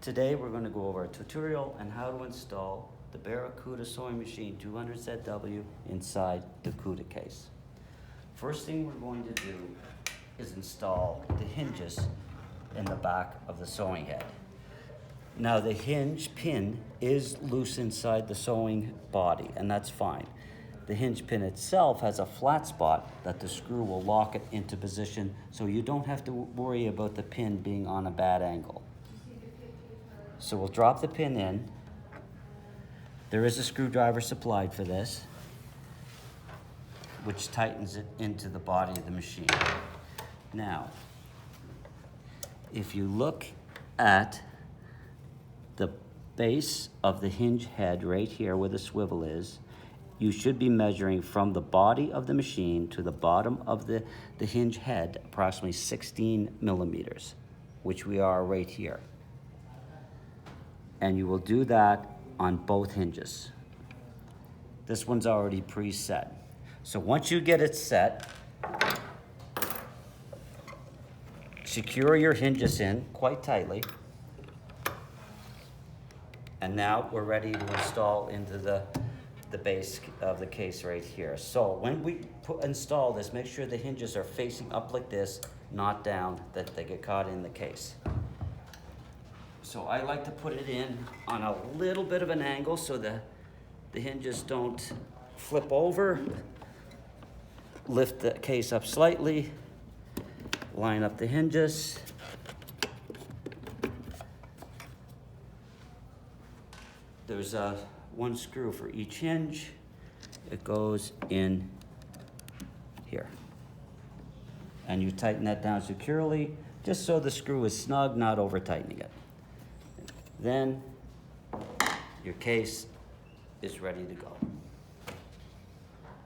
Today we're going to go over a tutorial on how to install the Barracuda sewing machine 200ZW inside the Cuda case. First thing we're going to do is install the hinges in the back of the sewing head. Now the hinge pin is loose inside the sewing body, and that's fine. The hinge pin itself has a flat spot that the screw will lock it into position, so you don't have to worry about the pin being on a bad angle. So we'll drop the pin in. There is a screwdriver supplied for this, which tightens it into the body of the machine. Now, if you look at the base of the hinge head right here where the swivel is, you should be measuring from the body of the machine to the bottom of the hinge head approximately 16 millimeters, which we are right here. And you will do that on both hinges. This one's already preset. So once you get it set, secure your hinges in quite tightly. And now we're ready to install into the base of the case right here. So when we install this, make sure the hinges are facing up like this, not down, that they get caught in the case. So I like to put it in on a little bit of an angle so the hinges don't flip over. Lift the case up slightly, line up the hinges. There's one screw for each hinge. It goes in here. And you tighten that down securely, just so the screw is snug, not over tightening it. Then your case is ready to go.